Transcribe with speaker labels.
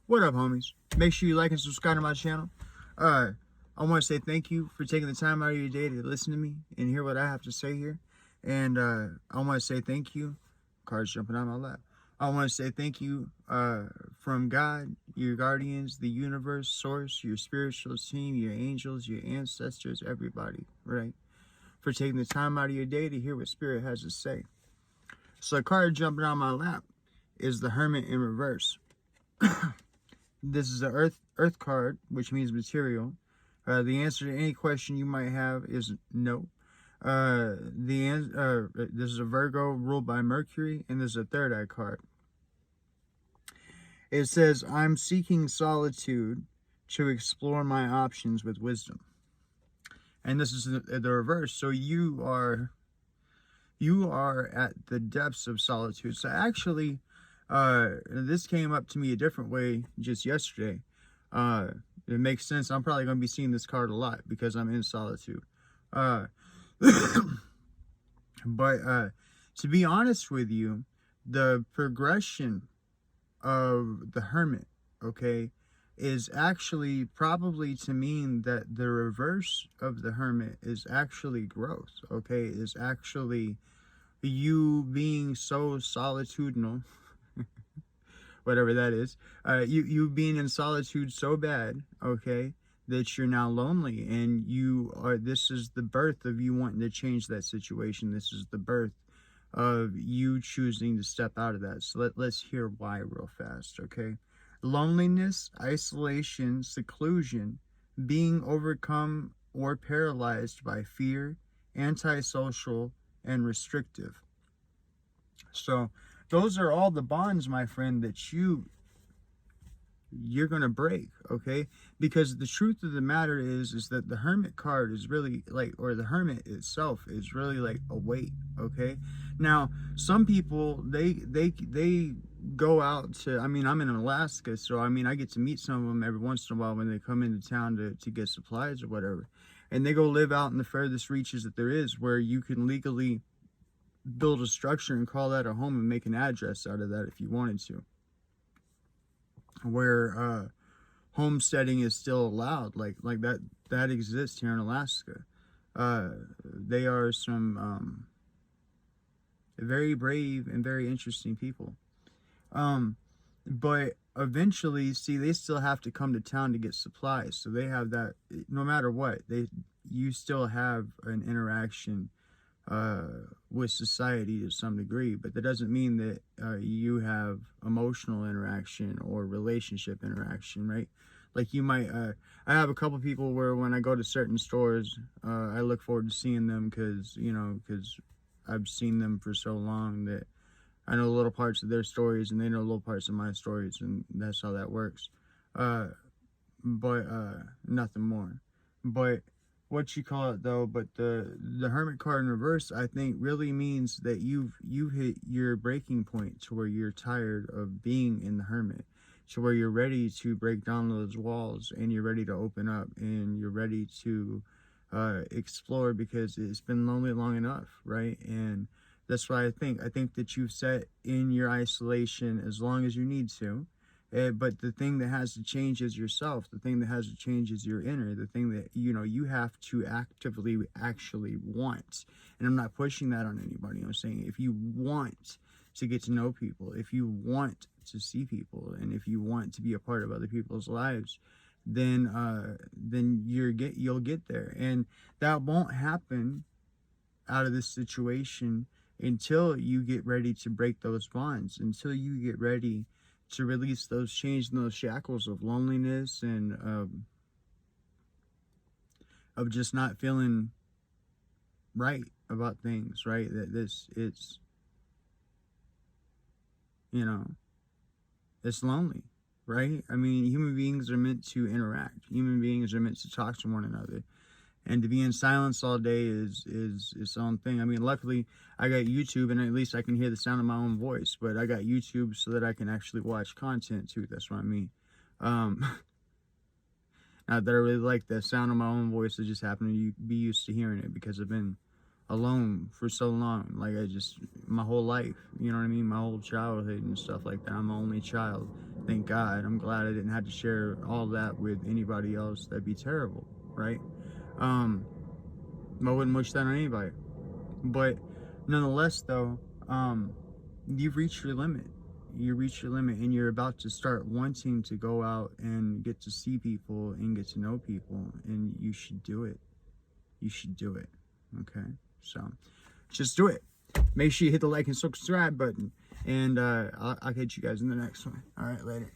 Speaker 1: What up, homies? Make sure you like and subscribe to my channel. I want to say thank you for taking the time out of your day to listen to me and hear what I have to say here. And I want to say thank you. Cards jumping on my lap. I want to say thank you from God, your guardians, the universe, source, your spiritual team, your angels, your ancestors, everybody, right? For taking the time out of your day to hear what Spirit has to say. So a card jumping on my lap is the Hermit in reverse. This is an earth card, which means material. The answer to any question you might have is no. This is a Virgo ruled by Mercury, and this is a third eye card. It says, I'm seeking solitude to explore my options with wisdom. And this is the reverse. So you are at the depths of solitude. So actually, this came up to me a different way just yesterday. It makes sense. I'm probably going to be seeing this card a lot because I'm in solitude. But to be honest with you, the progression of the Hermit, okay, is actually probably to mean that the reverse of the Hermit is actually growth, okay, is actually you being so solitudinal, whatever that is, you being in solitude so bad, okay, that you're now lonely, and this is the birth of you wanting to change that situation. This is the birth of you choosing to step out of that. So let's hear why real fast, okay? Loneliness, isolation, seclusion, being overcome or paralyzed by fear, antisocial, and restrictive. So those are all the bonds, my friend, that you're going to break, okay? Because the truth of the matter is that the Hermit card is really like, or the Hermit itself is really like a weight, okay? Now, some people, they go out to, I mean, I'm in Alaska, so I mean, I get to meet some of them every once in a while when they come into town to get supplies or whatever. And they go live out in the furthest reaches that there is, where you can legally build a structure and call that a home and make an address out of that if you wanted to. Where homesteading is still allowed, like that exists here in Alaska. They are some very brave and very interesting people. But eventually, see, they still have to come to town to get supplies. So they have that, no matter what, you still have an interaction with society to some degree, but that doesn't mean that you have emotional interaction or relationship interaction, right? Like you might, I have a couple people where when I go to certain stores, I look forward to seeing them because I've seen them for so long that I know little parts of their stories and they know little parts of my stories, and that's how that works. But nothing more. But what you call it though, but the Hermit card in reverse, I think, really means that you've hit your breaking point to where you're tired of being in the Hermit, to where you're ready to break down those walls and you're ready to open up and you're ready to explore, because it's been lonely long enough, right? And that's why I think that you've sat in your isolation as long as you need to. But the thing that has to change is yourself. The thing that has to change is your inner. The thing that, you have to actively actually want. And I'm not pushing that on anybody. I'm saying if you want to get to know people, if you want to see people, and if you want to be a part of other people's lives, then you'll get there. And that won't happen out of this situation until you get ready to break those bonds, until you get ready to release those chains and those shackles of loneliness and of just not feeling right about things, right? That it's it's lonely, right? I mean, human beings are meant to interact. Human beings are meant to talk to one another. And to be in silence all day is its own thing. I mean, luckily, I got YouTube, and at least I can hear the sound of my own voice. But I got YouTube so that I can actually watch content, too. That's what I mean. Not that I really like the sound of my own voice. I just happen to be used to hearing it because I've been alone for so long. Like, my whole life, you know what I mean? My whole childhood and stuff like that. I'm the only child. Thank God. I'm glad I didn't have to share all that with anybody else. That'd be terrible, right? I wouldn't wish that on anybody. But nonetheless, though, you've reached your limit. You reach your limit, and you're about to start wanting to go out and get to see people and get to know people, and you should do it. You should do it. Okay? So, just do it. Make sure you hit the like and subscribe button, and I'll catch you guys in the next one. All right, later.